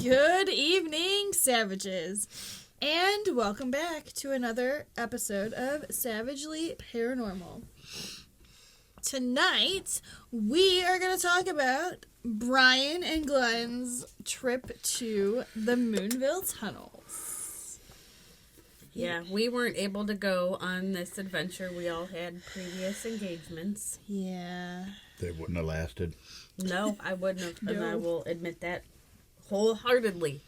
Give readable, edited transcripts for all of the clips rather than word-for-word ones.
Good evening, savages, and welcome back to another episode of Savagely Paranormal. Tonight, we are going to talk about Brian and Glenn's trip to the Moonville Tunnels. Yeah, we weren't able to go on this adventure. We all had previous engagements. Yeah. They wouldn't have lasted. No, I wouldn't have, and I No. will admit that wholeheartedly.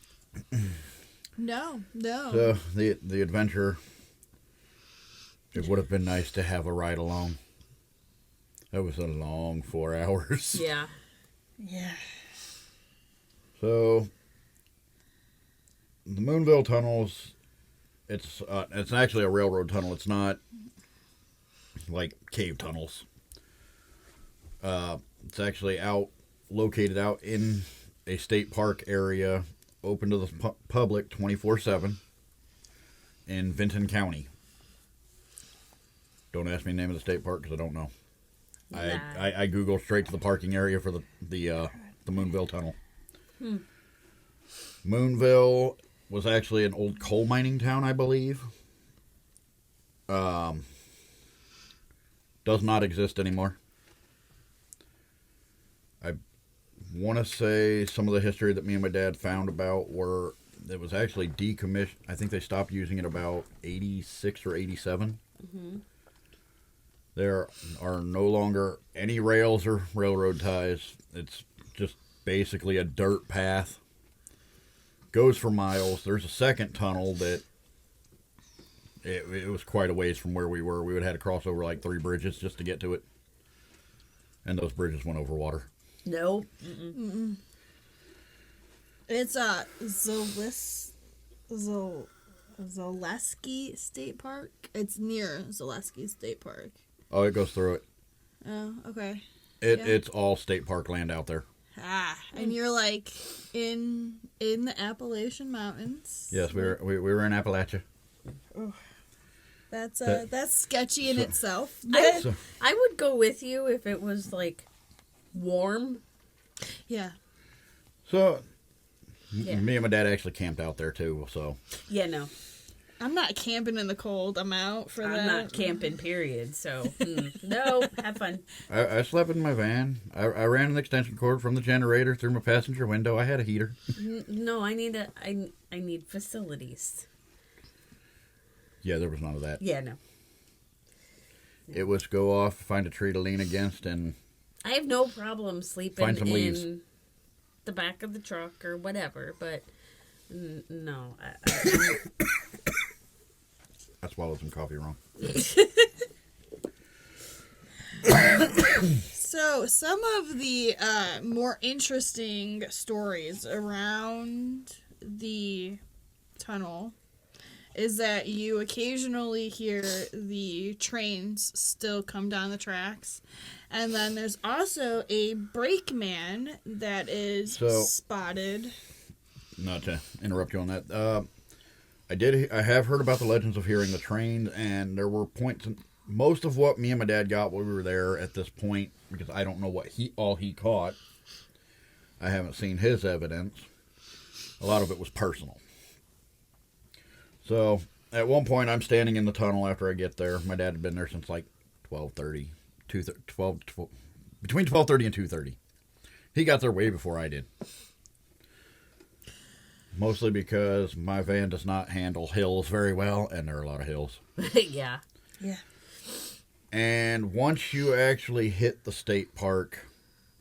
No. So, the adventure, it would have been nice to have a ride along. That was a long 4 hours. Yeah. Yeah. So, the Moonville Tunnels, it's actually a railroad tunnel. It's not like cave tunnels. It's actually located out in a state park area, open to the public 24/7 in Vinton County. Don't ask me the name of the state park because I don't know. Nah. I Googled straight to the parking area for the Moonville Tunnel. Moonville was actually an old coal mining town, I believe. Does not exist anymore. I want to say some of the history that me and my dad found about were it was actually decommissioned. I think they stopped using it about 86 or 87. Mm-hmm. There are no longer any rails or railroad ties. It's just basically a dirt path. Goes for miles. There's a second tunnel that it was quite a ways from where we were. We would have had to cross over like 3 bridges just to get to it. And those bridges went over water. Nope. It's Zaleski State Park. It's near Zaleski State Park. Oh, it goes through it. Oh, okay. It's all state park land out there. And you're like in the Appalachian Mountains. Yes, we were in Appalachia. That's sketchy in itself. I would go with you if it was like warm. Yeah. So, Yeah. me and my dad actually camped out there too. So, Yeah, no. I'm not camping in the cold. I'm out for that. I'm not camping, period. So, no, have fun. I slept in my van. I ran an extension cord from the generator through my passenger window. I had a heater. No, I need facilities. Yeah, there was none of that. Yeah, no. It was go off, find a tree to lean against, and I have no problem sleeping Find some in leaves. the back of the truck or whatever, but no. I swallowed some coffee wrong. So, some of the more interesting stories around the tunnel is that you occasionally hear the trains still come down the tracks. And then there's also a brakeman that is spotted. Not to interrupt you on that. I have heard about the legends of hearing the train, and there were points. Most of what me and my dad got while we were there at this point, because I don't know what all he caught. I haven't seen his evidence. A lot of it was personal. So, at one point, I'm standing in the tunnel after I get there. My dad had been there since like 12:30, between 12:30 and 2:30. He got there way before I did. Mostly because my van does not handle hills very well, and there are a lot of hills. Yeah. Yeah. And once you actually hit the state park,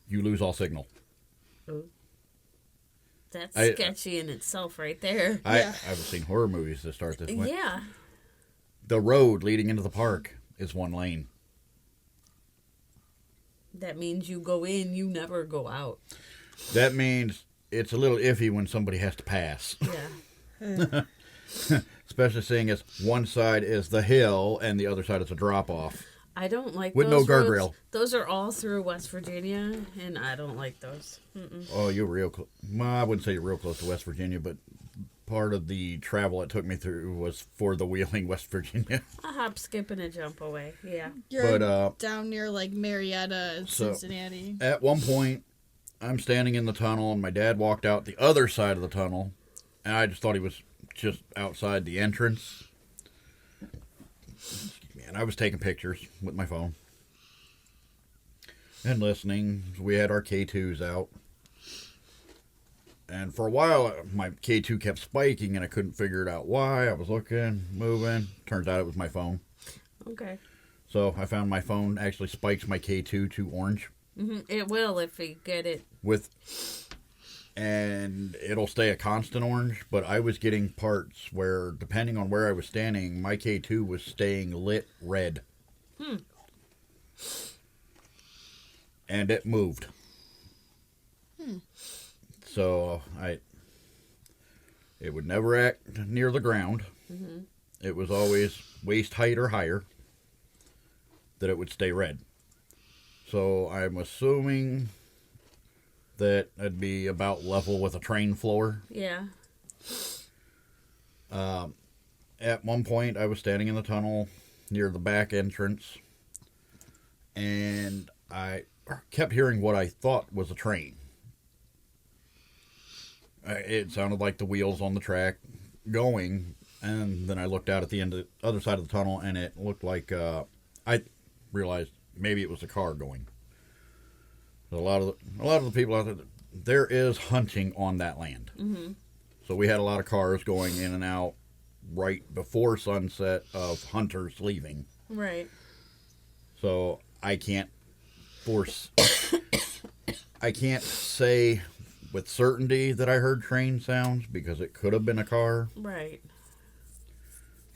you lose all signal. Ooh. That's sketchy in itself right there. I've seen horror movies that start this way. Yeah. The road leading into the park is one lane. That means you go in, you never go out. That means it's a little iffy when somebody has to pass. Yeah. Especially seeing as one side is the hill and the other side is a drop-off. I don't like with those no roads. guardrail. Those are all through West Virginia, and I don't like those. Oh, you're real close. Well, I wouldn't say you're real close to West Virginia, but part of the travel it took me through was for the Wheeling, West Virginia. A hop, skip, and a jump away. Yeah. You're But, down near like Marietta and so, Cincinnati. At one point, I'm standing in the tunnel, and my dad walked out the other side of the tunnel, and I just thought he was just outside the entrance. And I was taking pictures with my phone and listening. We had our K2s out. And for a while, my K2 kept spiking, and I couldn't figure it out why. I was looking, moving. Turns out it was my phone. Okay. So I found my phone actually spikes my K2 to orange. Mm-hmm. It will if you get it. And it'll stay a constant orange, but I was getting parts where, depending on where I was standing, my K2 was staying lit red. And it moved. So it would never act near the ground. Mm-hmm. It was always waist height or higher that it would stay red. So I'm assuming that it'd be about level with a train floor. Yeah. At one point, I was standing in the tunnel near the back entrance, and I kept hearing what I thought was a train. It sounded like the wheels on the track going, and then I looked out at the other side of the tunnel, and it looked like I realized maybe it was a car going. A lot of the people out there is hunting on that land. Mm-hmm. So we had a lot of cars going in and out right before sunset of hunters leaving. Right. So I can't say with certainty that I heard train sounds because it could have been a car. Right.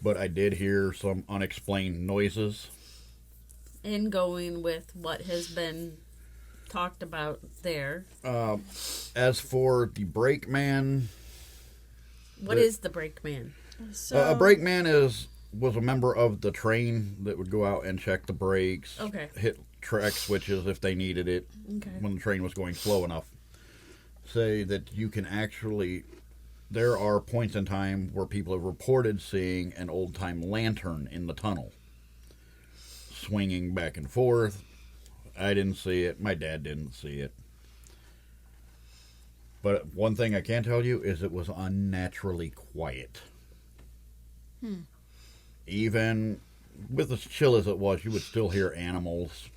But I did hear some unexplained noises. And going with what has been talked about there. As for the brakeman... What is the brakeman? So, a brakeman was a member of the train that would go out and check the brakes. Okay. Hit track switches if they needed it. Okay. When the train was going slow enough. Say that you can actually... There are points in time where people have reported seeing an old-time lantern in the tunnel. Swinging back and forth. I didn't see it. My dad didn't see it. But one thing I can tell you is it was unnaturally quiet. Even with as chill as it was, you would still hear animals.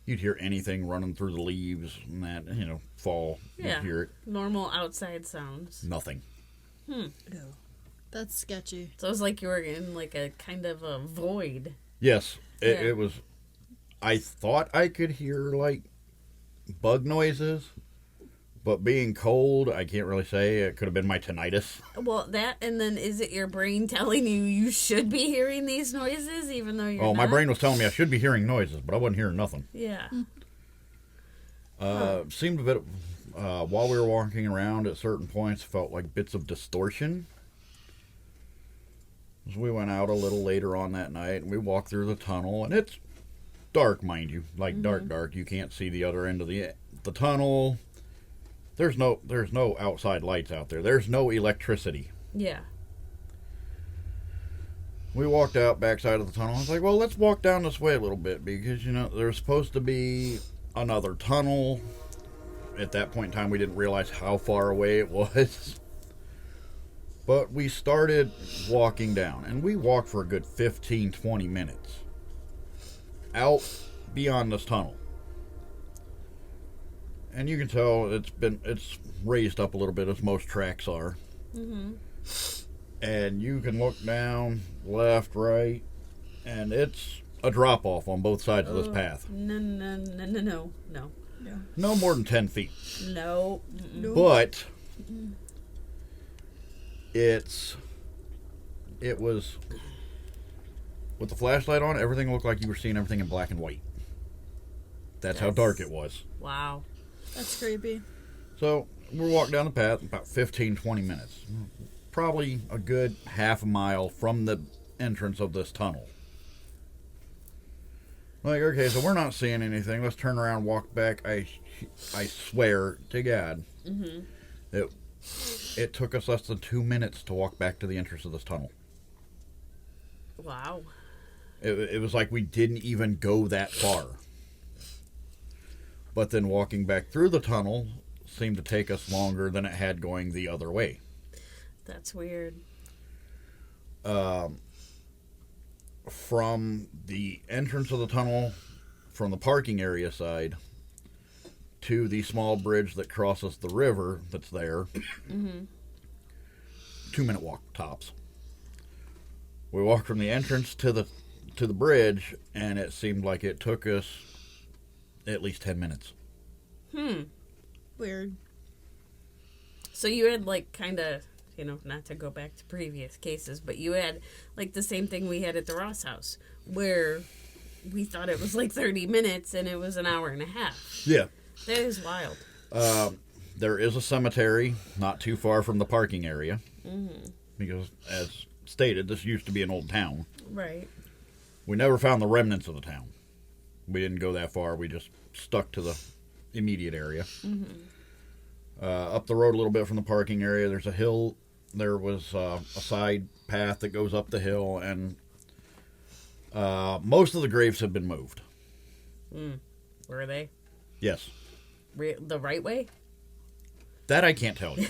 You'd hear anything running through the leaves and that, fall. Yeah. You'd hear it. Normal outside sounds. Nothing. No. That's sketchy. So it was like you were in like a kind of a void. Yes. It was... I thought I could hear, like, bug noises, but being cold, I can't really say. It could have been my tinnitus. Well, that, and then is it your brain telling you should be hearing these noises, even though you're not? My brain was telling me I should be hearing noises, but I wasn't hearing nothing. Yeah. Seemed a bit, while we were walking around at certain points, felt like bits of distortion. So we went out a little later on that night, and we walked through the tunnel, and it's dark, mind you, like dark. You can't see the other end of the tunnel. There's no outside lights out there. There's no electricity. Yeah. We walked out backside of the tunnel. I was like, well, let's walk down this way a little bit because there's supposed to be another tunnel. At that point in time, we didn't realize how far away it was. But we started walking down, and we walked for a good 15-20 minutes out beyond this tunnel. And you can tell it's raised up a little bit, as most tracks are. Mm-hmm. And you can look down, left, right, and it's a drop-off on both sides of this path. No. No more than 10 feet. No. But it was... With the flashlight on, everything looked like you were seeing everything in black and white. That's how dark it was. Wow. That's creepy. So, we're walking down the path about 15-20 minutes. Probably a good half a mile from the entrance of this tunnel. Like, okay, so we're not seeing anything. Let's turn around and walk back. I swear to God, it took us less than 2 minutes to walk back to the entrance of this tunnel. Wow. It was like we didn't even go that far. But then walking back through the tunnel seemed to take us longer than it had going the other way. That's weird. From the entrance of the tunnel, from the parking area side, to the small bridge that crosses the river that's there, 2-minute walk tops. We walked from the entrance to the bridge, and it seemed like it took us at least 10 minutes. Weird. So you had like kind of, not to go back to previous cases, but you had like the same thing we had at the Ross house, where we thought it was like 30 minutes and it was an hour and a half. Yeah. That is wild. There is a cemetery not too far from the parking area. Because, as stated, this used to be an old town. Right. We never found the remnants of the town. We didn't go that far. We just stuck to the immediate area. Up the road a little bit from the parking area, there's a hill. There was a side path that goes up the hill, and most of the graves have been moved. Were they? Yes. The right way? That I can't tell you.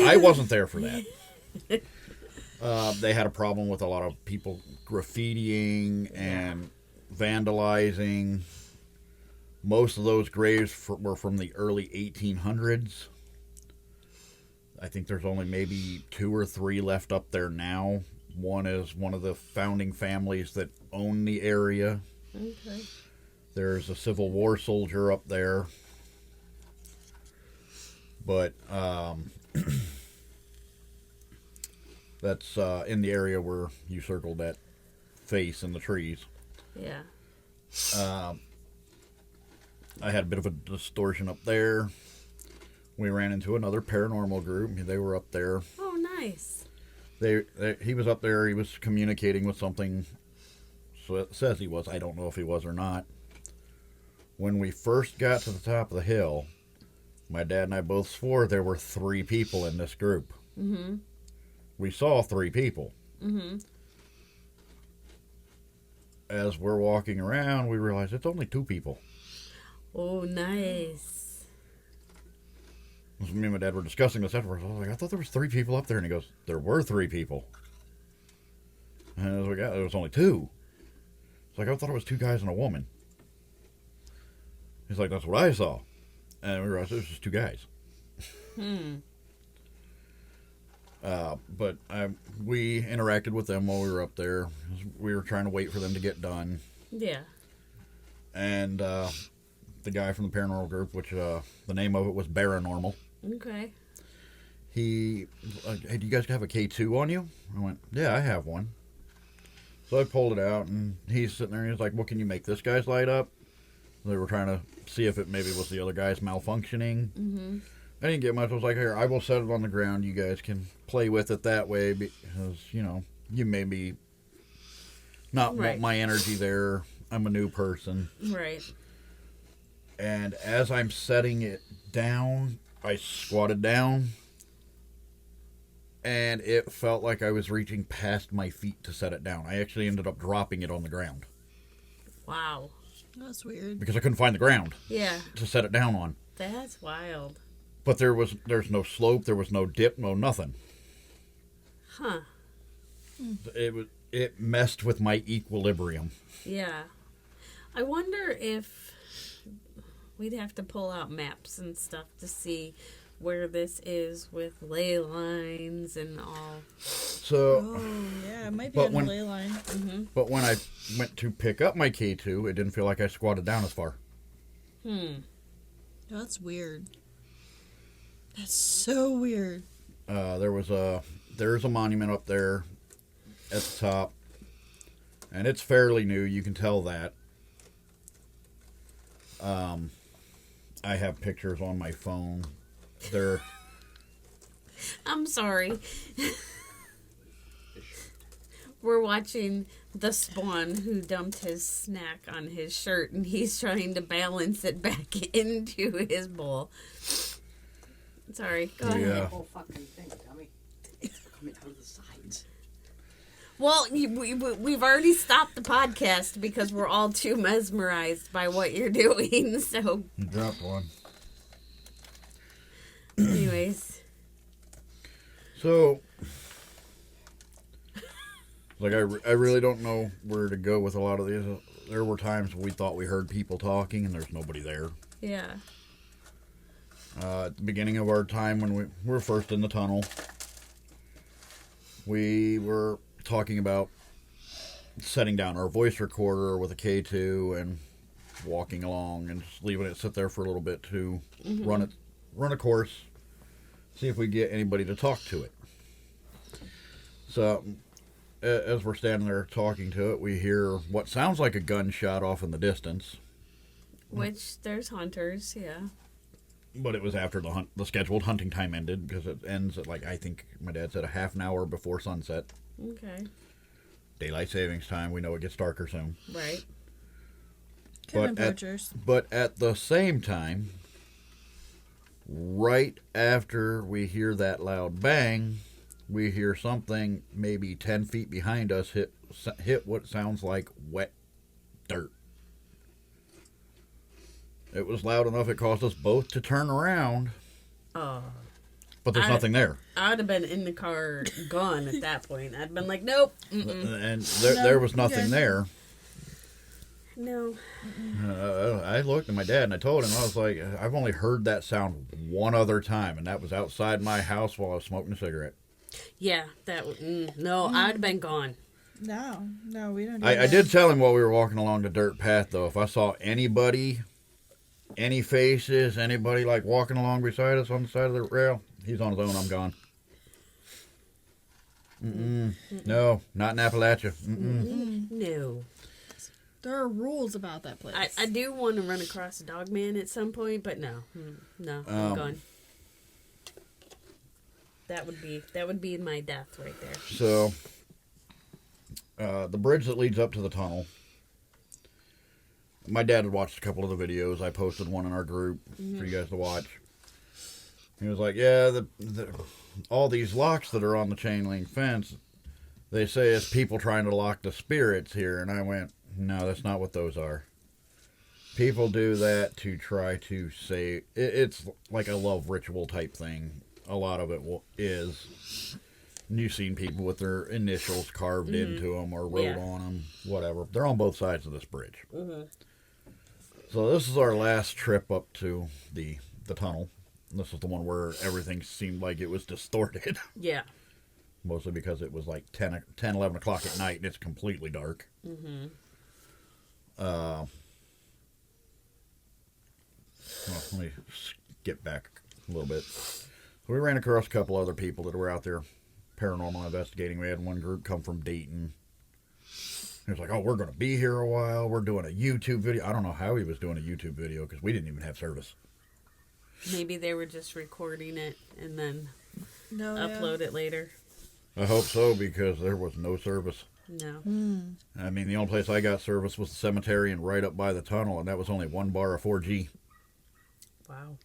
I wasn't there for that. They had a problem with a lot of people graffitiing and vandalizing. Most of those graves were from the early 1800s. I think there's only maybe 2 or 3 left up there now. One is one of the founding families that own the area. Okay. There's a Civil War soldier up there. But that's in the area where you circled that face in the trees. Yeah. I had a bit of a distortion up there. We ran into another paranormal group. They were up there. Oh, nice. He was up there. He was communicating with something. So it says he was. I don't know if he was or not. When we first got to the top of the hill, my dad and I both swore there were 3 people in this group. We saw 3 people. As we're walking around, we realized it's only 2 people. Oh, nice. Me and my dad were discussing this afterwards. I was like, I thought there was 3 people up there. And he goes, there were 3 people. And I was like, yeah, there was only 2. It's like, I thought it was 2 guys and a woman. He's like, that's what I saw. And we realized it was just 2 guys. But we interacted with them while we were up there. We were trying to wait for them to get done. Yeah. And the guy from the paranormal group, which the name of it was Paranormal. Okay. He, hey, do you guys have a K2 on you? I went, yeah, I have one. So I pulled it out, and he's sitting there, and he's like, well, can you make this guy's light up? They were trying to see if it maybe was the other guy's malfunctioning. I didn't get much. I was like, here, I will set it on the ground. You guys can play with it that way because, you may be not want my energy there. I'm a new person. Right. And as I'm setting it down, I squatted down, and it felt like I was reaching past my feet to set it down. I actually ended up dropping it on the ground. Wow. That's weird. Because I couldn't find the ground. Yeah. To set it down on. That's wild. But there's no slope, there was no dip, no nothing. Huh. It messed with my equilibrium. Yeah. I wonder if we'd have to pull out maps and stuff to see where this is with ley lines and all. So, oh, yeah, it might be on the ley line. But when I went to pick up my K2, it didn't feel like I squatted down as far. That's weird. That's so weird. There's a monument up there at the top, and it's fairly new. You can tell that. I have pictures on my phone. I'm sorry. We're watching the Spawn who dumped his snack on his shirt, and he's trying to balance it back into his bowl. Sorry, go ahead. The whole fucking thing, dummy. It's coming out of the sides. Well, we've already stopped the podcast because we're all too mesmerized by what you're doing. So, You dropped one. anyways. So, like, I really don't know where to go with a lot of these. There were times we thought we heard people talking and there's nobody there. Yeah. At the beginning of our time when we were first in the tunnel, we were talking about setting down our voice recorder with a K2 and walking along and just leaving it sit there for a little bit to run a course, see if we get anybody to talk to it. So, as we're standing there talking to it, we hear what sounds like a gunshot off in the distance. Which, there's hunters, yeah. But it was after the scheduled hunting time ended, because it ends at, like, I think my dad said a half an hour before sunset. Okay. Daylight Savings time, we know it gets darker soon. Right. But at the same time, right after we hear that loud bang, we hear something maybe 10 feet behind us hit what sounds like wet dirt. It was loud enough it caused us both to turn around. Oh. But there's nothing there. I would have been in the car gone at that point. I'd been like, nope. And there was nothing there. No. I looked at my dad and I told him, I was like, I've only heard that sound one other time, and that was outside my house while I was smoking a cigarette. Yeah, that no, I'd have been gone. No, we don't do I that. did tell him while we were walking along the dirt path, though, if I saw anybody, any faces, anybody like walking along beside us on the side of the rail, he's on his own, I'm gone. No, not in Appalachia. No. There are rules about that place. I do want to run across a dog man at some point, but no. I'm gone. That would be my death right there. So, the bridge that leads up to the tunnel, my dad had watched a couple of the videos. I posted one in our group for you guys to watch. He was like, yeah, all these locks that are on the chain link fence, they say it's people trying to lock the spirits here. And I went, no, that's not what those are. People do that to try to say, it's like a love ritual type thing. A lot of it is. You've seen people with their initials carved into them or wrote on them, whatever. They're on both sides of this bridge. So this is our last trip up to the tunnel. This is the one where everything seemed like it was distorted. Yeah. Mostly because it was like 10, 11 o'clock at night and it's completely dark. Well, let me get back a little bit. We ran across a couple other people that were out there paranormal investigating. We had one group come from Dayton. He was like, oh, we're going to be here a while. We're doing a YouTube video. I don't know how he was doing a YouTube video because we didn't even have service. Maybe they were just recording it and then upload it later. I hope so, because there was no service. No. I mean, the only place I got service was the cemetery and right up by the tunnel, and that was only one bar of 4G. Wow.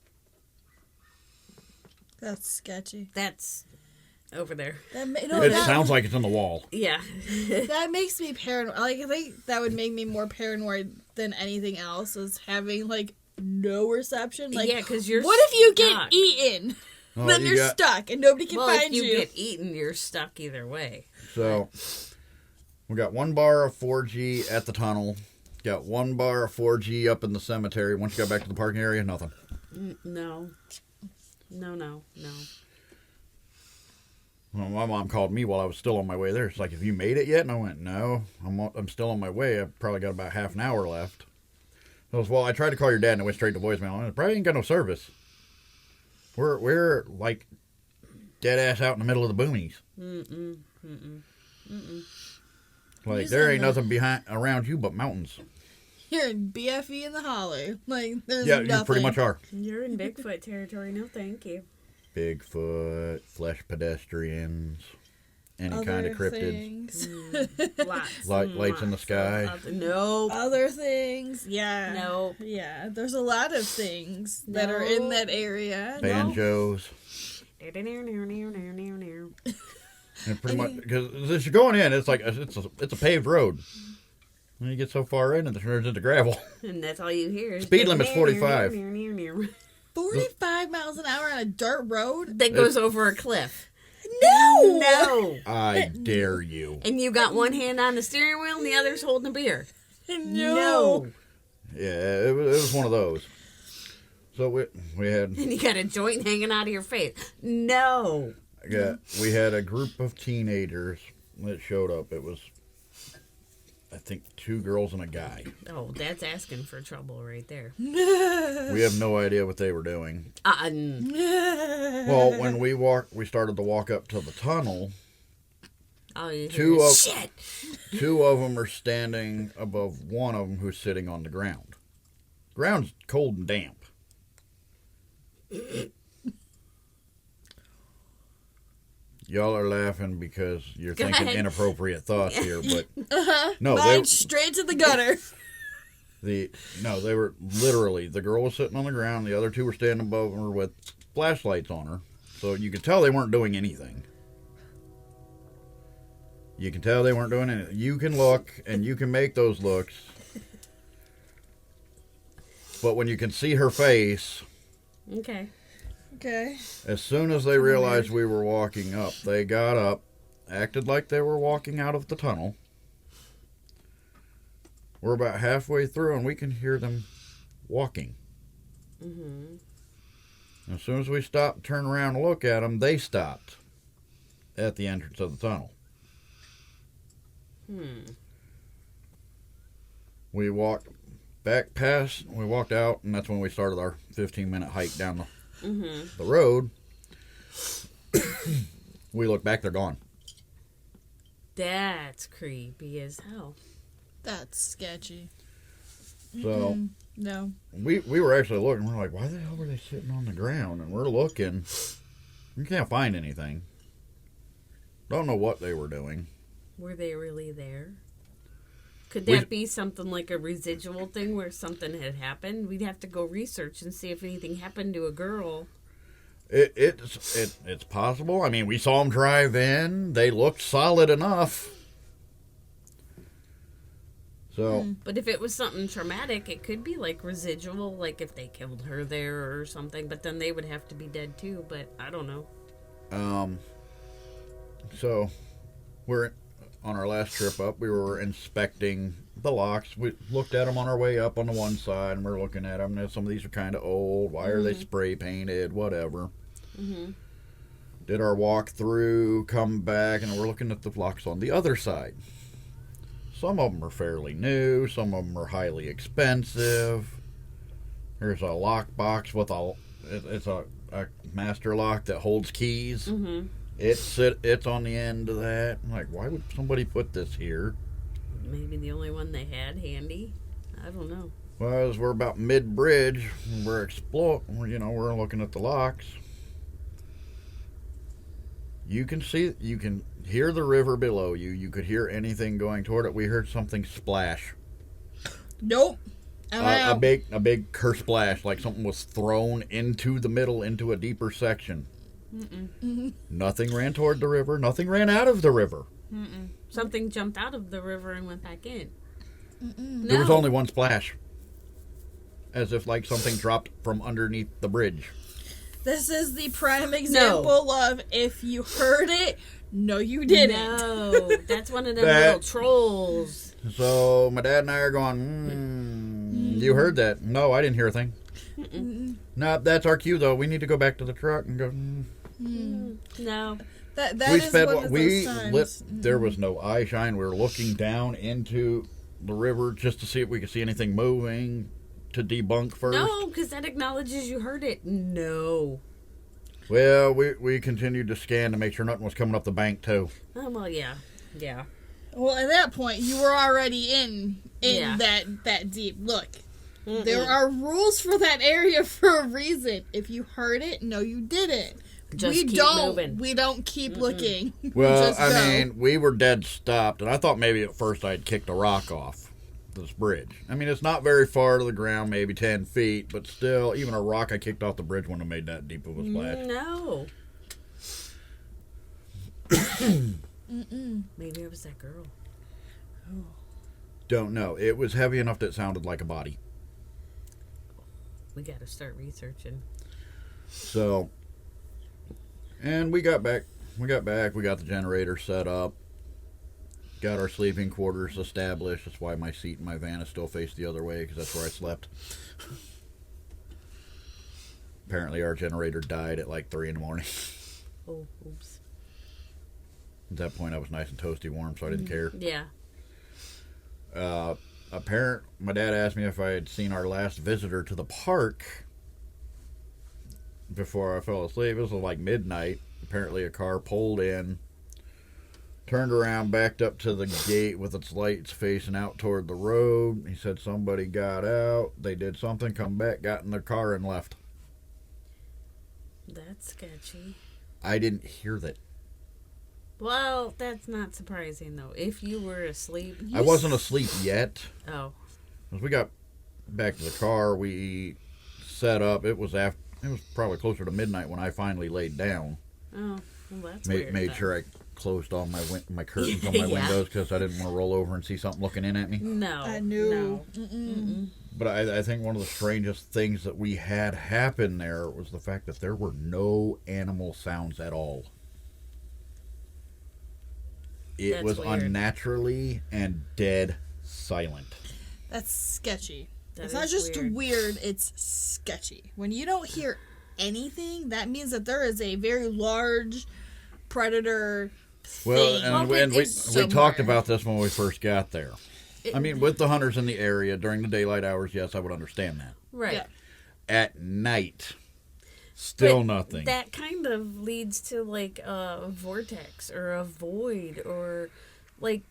That's sketchy. That's over there. It sounds like it's on the wall. Yeah. That makes me paranoid. Like, I think that would make me more paranoid than anything else, is having, like, no reception. Like, yeah, because you're what if you stuck. get eaten? Oh, Then you're stuck and nobody can find if you get eaten, you're stuck either way. So, we got one bar of 4G at the tunnel. Got one bar of 4G up in the cemetery. Once you got back to the parking area, nothing. No. Well, my mom called me while I was still on my way there. She's like, have you made it yet? And I went, no, I'm still on my way. I've probably got about half an hour left. I was, well, I tried to call your dad and it went straight to voicemail. I probably ain't got no service. We're like dead ass out in the middle of the boonies. Like, there ain't nothing around you but mountains. You're in BFE in the holler. Like, there's Yeah, nothing. you pretty much are. You're in Bigfoot territory. No, thank you. Bigfoot, flesh pedestrians, any Other kind of cryptids. things. Lots. Lights in the sky. No. Other things. Yeah. No. Yeah. There's a lot of things that are in that area. Banjos. And pretty much, because as you're going in, it's like it's a paved road. When you get so far in, it turns into gravel. And that's all you hear. Speed limit's 45. 45 miles an hour on a dirt road? That goes over a cliff. No! No. I dare you. And you got one hand on the steering wheel and the other's holding a beer. No. Yeah, it was one of those. So we had... And you got a joint hanging out of your face. No. We had a group of teenagers that showed up. It was, I think, 2 girls and a guy. Oh, that's asking for trouble right there. We have no idea what they were doing. Well, when we started to walk up to the tunnel. Oh, you Two of them are standing above one of them who's sitting on the ground. Ground's cold and damp. Y'all are laughing because you're thinking inappropriate thoughts here, but no, Mine straight to the gutter. they were literally, the girl was sitting on the ground, the other 2 were standing above her with flashlights on her, so you could tell they weren't doing anything. You can tell they weren't doing anything. You can look and you can make those looks, but when you can see her face, Okay. as soon as they realized we were walking up, they got up, acted like they were walking out of the tunnel. We're about halfway through and we can hear them walking. Mm-hmm. As soon as we stopped and turned around to look at them, they stopped at the entrance of the tunnel. We walked back past, we walked out, and that's when we started our 15-minute hike down the road. We look back, they're gone. That's creepy as hell. That's sketchy. So No. we were actually looking. We're like, why the hell were they sitting on the ground? And we're looking. We can't find anything. Don't know what they were doing. Were they really there? Could that be something like a residual thing where something had happened? We'd have to go research and see if anything happened to a girl. It's possible. I mean, we saw them drive in. They looked solid enough. So, But if it was something traumatic, it could be like residual, like if they killed her there or something. But then they would have to be dead too. But I don't know. So we're on our last trip up. We were inspecting the locks. We looked at them on our way up on the one side, and we're looking at them. And some of these are kind of old. Why are they spray painted? Whatever. Did our walk through, come back, and we're looking at the locks on the other side. Some of them are fairly new. Some of them are highly expensive. There's a lock box with it's a master lock that holds keys. It's on the end of that. I'm like, why would somebody put this here? Maybe the only one they had handy. I don't know. Well, as we're about mid-bridge, we're looking at the locks. You can hear the river below you. You could hear anything going toward it. We heard something splash. Nope. A big curse splash, like something was thrown into the middle, into a deeper section. Nothing ran toward the river. Nothing ran out of the river. Something jumped out of the river and went back in. There was only one splash. As if like something dropped from underneath the bridge. This is the prime example of if you heard it, no you didn't. No, that's one of them little trolls. So my dad and I are going, you heard that? No, I didn't hear a thing. No, that's our cue though. We need to go back to the truck and go. No. That is one of those times. There was no eye shine. We were looking down into the river just to see if we could see anything moving to debunk first. No, because that acknowledges you heard it. No. Well, we continued to scan to make sure nothing was coming up the bank too. Oh, well, yeah. Yeah. Well, at that point, you were already in that deep. Look, there are rules for that area for a reason. If you heard it, no, you didn't. Just keep moving. We don't keep looking. Well, we were dead stopped, and I thought maybe at first I'd kicked a rock off this bridge. I mean, it's not very far to the ground, maybe 10 feet, but still, even a rock I kicked off the bridge wouldn't have made that deep of a splash. No. Maybe it was that girl. Oh. Don't know. It was heavy enough that it sounded like a body. We got to start researching. So, and we got back. We got the generator set up. Got our sleeping quarters established. That's why my seat in my van is still faced the other way, because that's where I slept. Apparently our generator died at like 3 in the morning. Oh, oops. At that point I was nice and toasty warm, so I didn't care. Yeah. My dad asked me if I had seen our last visitor to the park before I fell asleep. It was like midnight. Apparently a car pulled in, turned around, backed up to the gate with its lights facing out toward the road. He said somebody got out, they did something, come back, got in their car and left. That's sketchy. I didn't hear that. Well, that's not surprising, though. If you were asleep... I wasn't asleep yet. Oh. As we got back to the car, we set up. It was probably closer to midnight when I finally laid down. Oh, well, that's weird. Made sure I closed all my curtains on my windows because I didn't want to roll over and see something looking in at me. No. I knew. No. But I think one of the strangest things that we had happen there was the fact that there were no animal sounds at all. It That's was weird. Unnaturally and dead silent. That's sketchy. That It's not is just weird. weird, it's sketchy. When you don't hear anything, that means that there is a very large predator Well, thing. and we somewhere. talked about this when we first got there. I mean, with the hunters in the area during the daylight hours, yes, I would understand that. Right. Yeah. At night, still But nothing. That kind of leads to like a vortex or a void or like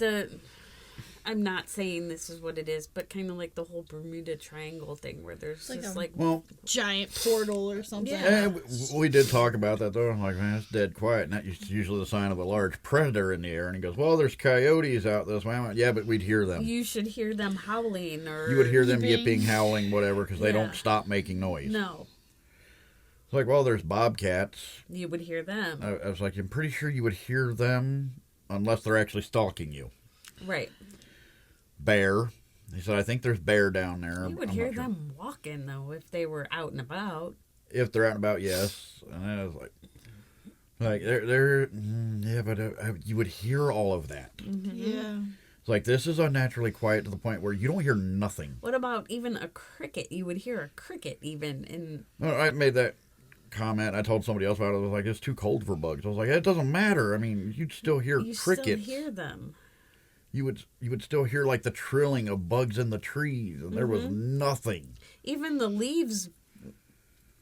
I'm not saying this is what it is, but kind of like the whole Bermuda Triangle thing where there's Like just a- like Well, giant portal or something. Yeah. we did talk about that, though. I'm like, man, it's dead quiet. And that's usually the sign of a large predator in the air. And he goes, well, there's coyotes out this way. I went, yeah, but we'd hear them. you should hear them howling or You would hear them Yipping. yipping, howling, whatever, because they Yeah. don't stop making noise. No, It's like, well, there's bobcats. you would hear them. I was like, I'm pretty sure you would hear them unless they're actually stalking you. Right. Bear. He said, I think there's bear down there. You would I'm hear not sure. them walking though if they were out and about. If they're out and about, yes. And I was like yeah, but you would hear all of that. Yeah. It's like, this is unnaturally quiet to the point where you don't hear nothing. What about even a cricket? You would hear a cricket even in Well, I made that comment. I told somebody else about it. I was like, it's too cold for bugs. I was like, it doesn't matter. I mean, you'd still hear you crickets. still hear them. You would still hear like the trilling of bugs in the trees, and there was nothing. Even the leaves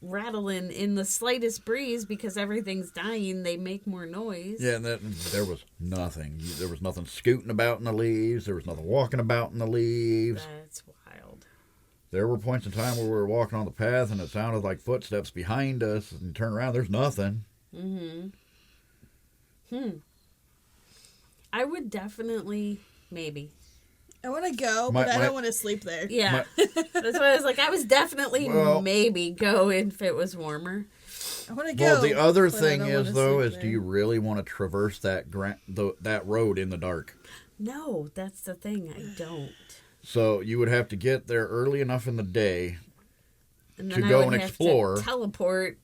rattling in the slightest breeze because everything's dying, they make more noise. Yeah, and there was nothing. There was nothing scooting about in the leaves. There was nothing walking about in the leaves. That's wild. There were points in time where we were walking on the path, and it sounded like footsteps behind us, and you turn around, there's nothing. I would definitely, maybe. I want to go, but I don't want to sleep there. Yeah. That's why I was like, I was definitely maybe go if it was warmer. I want to go. Well, the other but I thing don't is, wanna though, sleep is do you really want to traverse that that road in the dark? No, that's the thing. I don't. So you would have to get there early enough in the day And to then I go would and have explore. to teleport.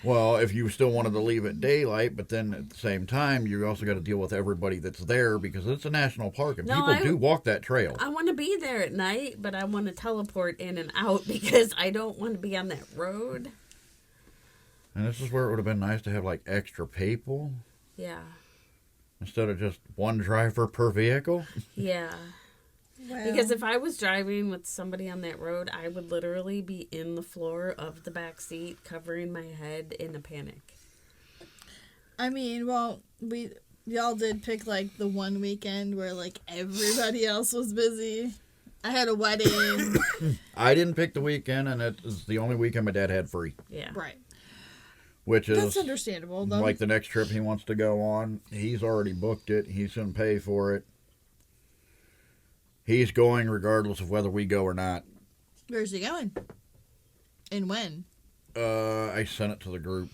Well, if you still wanted to leave at daylight, but then at the same time, you also got to deal with everybody that's there because it's a national park and No, people do walk that trail. I want to be there at night, but I want to teleport in and out because I don't want to be on that road. And this is where it would have been nice to have like extra people Yeah. instead of just one driver per vehicle. Yeah. Well, Because if I was driving with somebody on that road, I would literally be in the floor of the back seat, covering my head in a panic. I mean, well, y'all did pick like the one weekend where like everybody else was busy. I had a wedding. I didn't pick the weekend, and it is the only weekend my dad had free, Yeah. Right. which is That's understandable, though. like the next trip he wants to go on. He's already booked it. He's going to pay for it. He's going regardless of whether we go or not. Where's he going? And when? I sent it to the group.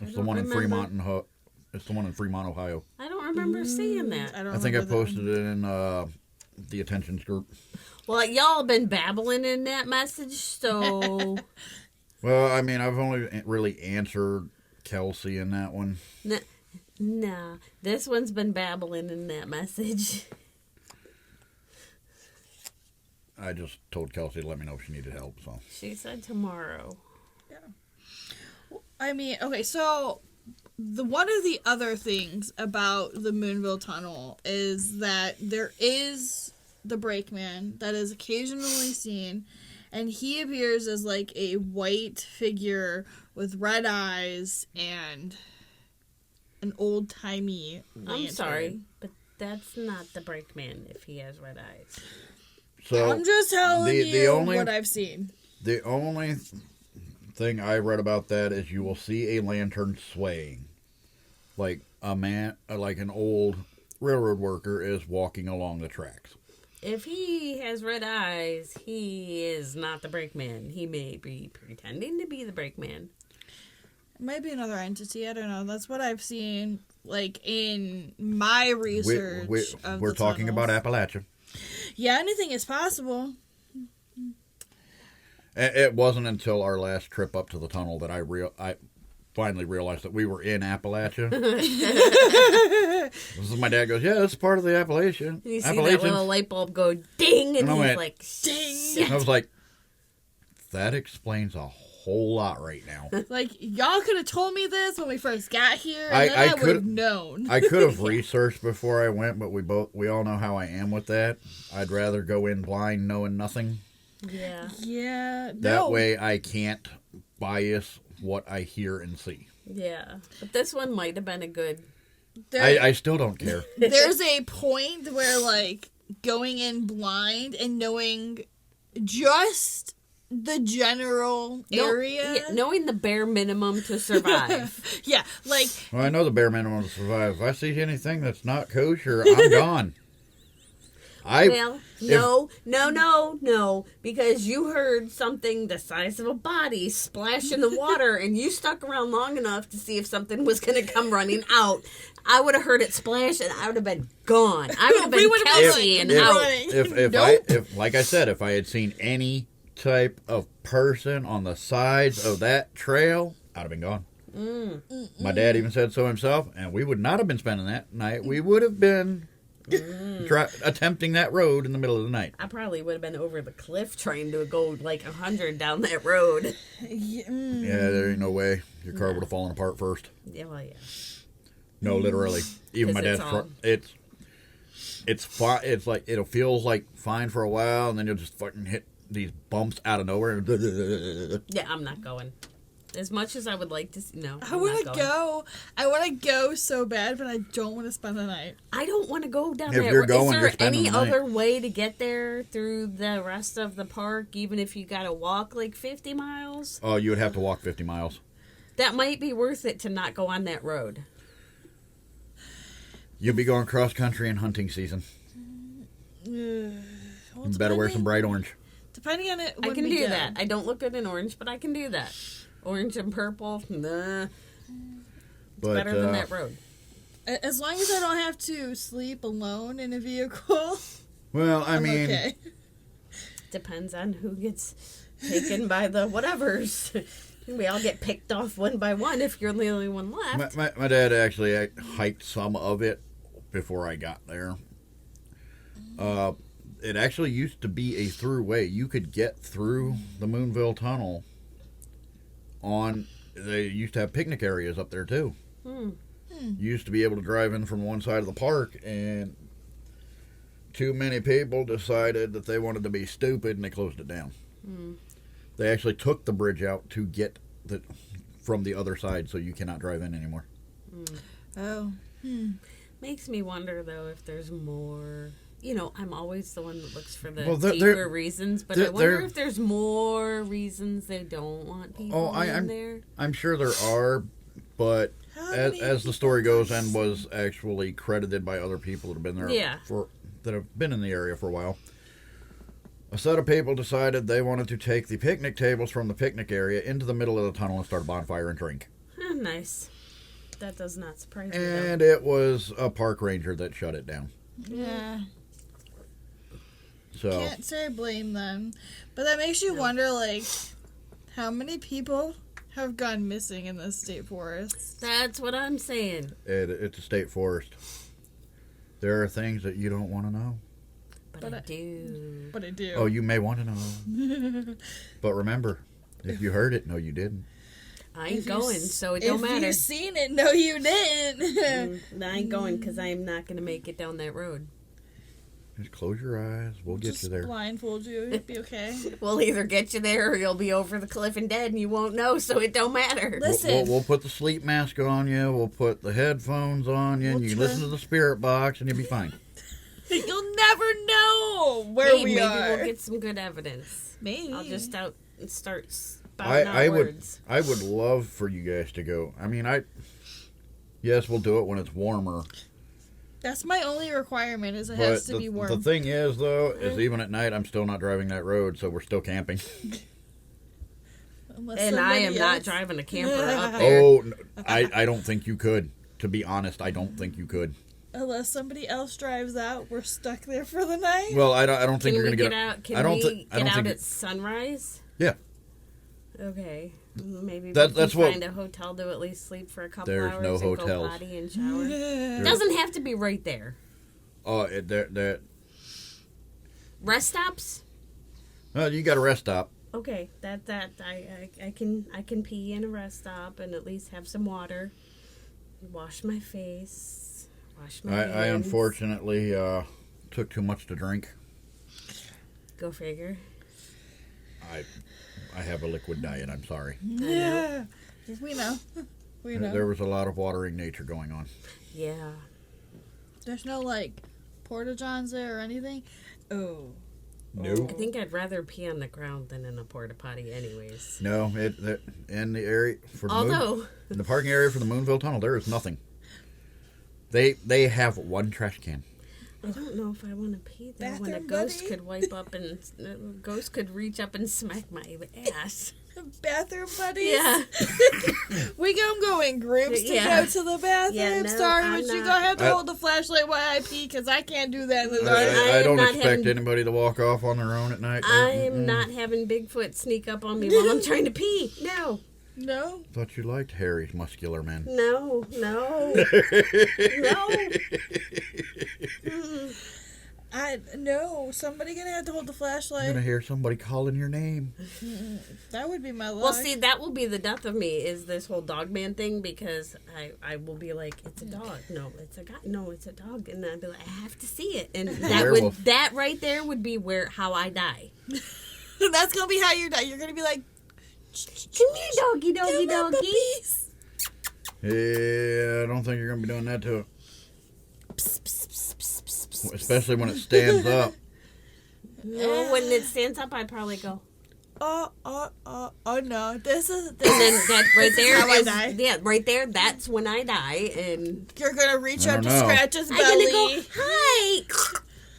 It's the don't one in remember. Fremont, It's the one in Fremont, Ohio. I don't remember seeing that. I don't I think I remember that posted it in the attentions group. Well, y'all have been babbling in that message, so... Well, I mean, I've only really answered Kelsey in that one. Nah, this one's been babbling in that message. I just told Kelsey to let me know if she needed help. So She said tomorrow. I mean, okay, so one of the other things about the Moonville Tunnel is that there is the brakeman that is occasionally seen, and he appears as like a white figure with red eyes and an old-timey lantern. I'm sorry, but that's not the brakeman if he has red eyes. so I'm just telling the you only- what I've seen. the only thing I read about that is you will see a lantern swaying, like a man, like an old railroad worker is walking along the tracks. If he has red eyes, he is not the brakeman. He may be pretending to be the brakeman. It might be another entity. I don't know. That's what I've seen, like, in my research. We're talking about Appalachia. Yeah, anything is possible. It wasn't until our last trip up to the tunnel that I finally realized that we were in Appalachia. This is my dad goes, yeah, that's part of the Appalachian. You see that little light bulb go ding, and I he's went, like, ding. And I was like, that explains a whole lot right now. Like, y'all could have told me this when we first got here, and I then I would could- have known. I could have researched before I went, but we all know how I am with that. I'd rather go in blind knowing nothing. Yeah. Yeah. That No. way I can't bias what I hear and see. Yeah. But this one might have been a good... I still don't care. There's a point where, like, going in blind and knowing just the general area. Yeah, knowing the bare minimum to survive. Yeah, like, Well, I know the bare minimum to survive. If I see anything that's not kosher, I'm gone. Well, no, because you heard something the size of a body splash in the water, and you stuck around long enough to see if something was going to come running out. I would have heard it splash, and I would have been gone. I would have We been would've been Kelsey like, and if- out. if like I said, if I had seen any type of person on the sides of that trail, I'd have been gone. My dad even said so himself, and we would not have been spending that night. We would have been attempting that road in the middle of the night. I probably would have been over the cliff trying to go like 100 down that road. Yeah, there ain't no way. Your car would have fallen apart first. Yeah, well, yeah. No, literally. Even my 'Cause dad's it's car. It's fine. It's like it'll feel like fine for a while, and then you'll just fucking hit these bumps out of nowhere. Yeah, I'm not going. As much as I would like to, no. I want to go. I want to go so bad, but I don't want to spend the night. I don't want to go down If that you're road. going, Is you're there spending any the night. other way to get there through the rest of the park, even if you got to walk like 50 miles? Oh, you would have to walk 50 miles. That might be worth it to not go on that road. You'll be going cross country in hunting season. Well, You better wear some bright orange. Depending on it, I when can we do go. that. I don't look good in orange, but I can do that. Orange and purple, nah. But Better than that road. As long as I don't have to sleep alone in a vehicle, well, I I'm mean, okay. Depends on who gets taken by the whatevers. We all get picked off one by one if you're the only one left. my dad actually hiked some of it before I got there. It actually used to be a throughway. You could get through the Moonville Tunnel they used to have picnic areas up there too. You used to be able to drive in from one side of the park, and too many people decided that they wanted to be stupid and they closed it down. They actually took the bridge out to get from the other side, so you cannot drive in anymore. Oh. Makes me wonder, though, if there's more... You know, I'm always the one that looks for the Well, deeper reasons, but I wonder there- if there's more reasons they don't want people in there. I'm sure there are, but How as many the story goes, and was actually credited by other people that have been there Yeah. that have been in the area for a while. A set of people decided they wanted to take the picnic tables from the picnic area into the middle of the tunnel and start a bonfire and drink. Nice. That does not surprise me. And it was a park ranger that shut it down. Yeah. So Can't say I blame them. But that makes you wonder, like, how many people have gone missing in the state forest? That's what I'm saying. it's a state forest. There are things that you don't want to know. But I do. But I do. Oh, you may want to know. But remember, if you heard it, no, you didn't. I ain't going, so it if don't matter. you seen it, no, you didn't. I ain't going because I am not going to make it down that road. Just close your eyes. We'll get Just you there. blindfold you. It'd be okay. We'll either get you there or you'll be over the cliff and dead and you won't know, so it don't matter. Listen. We'll put the sleep mask on you. We'll put the headphones on you. And We'll you try- listen to the spirit box and you'll be fine. You'll never know where we maybe are. we'll get some good evidence. Maybe. I'll just start spouting out I words. would love for you guys to go. I mean, yes, we'll do it when it's warmer. That's my only requirement is it But has to be warm. the thing is, though, is even at night, I'm still not driving that road, so we're still camping. Unless And I am somebody not else- driving a camper up there. Oh, I don't think you could. To be honest, I don't think you could. Unless somebody else drives out, we're stuck there for the night. Well, I don't think Can you're we gonna get get out? Can I don't we think. I get don't out think. at sunrise? Yeah. Okay. Maybe That- we that's can what- find a hotel to at least sleep for a couple There's hours no and hotels. go potty and shower. Yeah. Doesn't have to be right there. Oh, that. Rest stops? Well, you got a rest stop. Okay, I can pee in a rest stop and at least have some water. Wash my face. Wash my hands. I unfortunately took too much to drink. Go figure. I have a liquid diet. I'm sorry. Yeah. We know. We know. There was a lot of watering nature going on. Yeah. There's no, like, porta-johns there or anything. Oh. No. I think I'd rather pee on the ground than in a porta potty, anyways. No, in the area for the Although, in the parking area for the Moonville Tunnel, there is nothing. They have one trash can. I don't know if I want to pee there when a Bathroom ghost buddy? could wipe up and a ghost could reach up and smack my ass. Bathroom buddies? Yeah. We can go in groups to Yeah. go to the bathroom. Yeah, no, Sorry, I'm but you not. gonna have to I- hold the flashlight while I pee because I can't do that in the dark. I am don't not expect having- anybody to walk off on their own at night. I'm not having Bigfoot sneak up on me while I'm trying to pee. No. No? Thought you liked hairy, muscular men. No. No. No. Somebody gonna have to hold the I'm flashlight. gonna hear somebody calling your name. That would be my luck. Well, see, that will be the death of me, is this whole dog man thing, because I will be like, it's a dog. No, it's a guy. No, it's a dog. And I'd be like, I have to see it. And Werewolf. that right there would be how I die. That's gonna be how you're done. You're gonna be like, Come here, doggy, doggy, "Come on, doggy. puppies." Yeah, I don't think you're gonna be doing that to it. Especially when it stands up. No, when it stands up, I'd probably go. Oh no. This is And then that right there how I is- die? yeah, right there, that's when I die. And you're gonna reach I up to don't know. scratch his I'm belly. going to go, hi.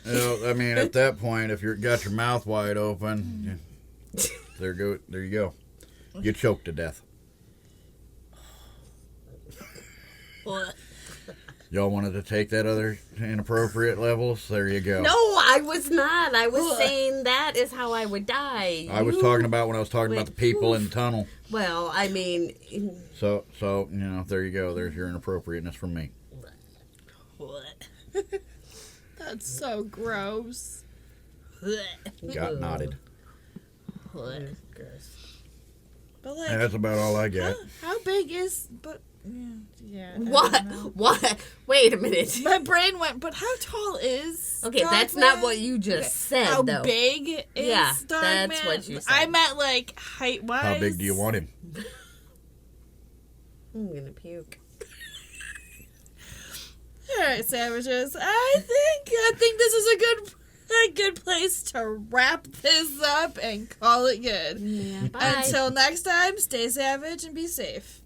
You know, I mean, at that point, if you've got your mouth wide open, there you go. You choke to death. What? Y'all wanted to take that other inappropriate levels? There you go. No, I was not. I was saying that is how I would die. I was talking about when I was talking about the people in the tunnel. Well, I mean, So you know, there you go. There's your inappropriateness from me. what? That's so gross. Got nodded. What? But like, And that's about all I got. how big is? But yeah. I don't What? know. What? Wait a minute. My brain went. But how tall is? Okay, that's Dogman? not what you just said, How though. big is Yeah, Dogman? that's what you said. I meant like height wise. How big do you want him? I'm gonna puke. All right, sandwiches. I think this is a good place to wrap this up and call it good. Yeah. Bye. Until next time, stay savage and be safe.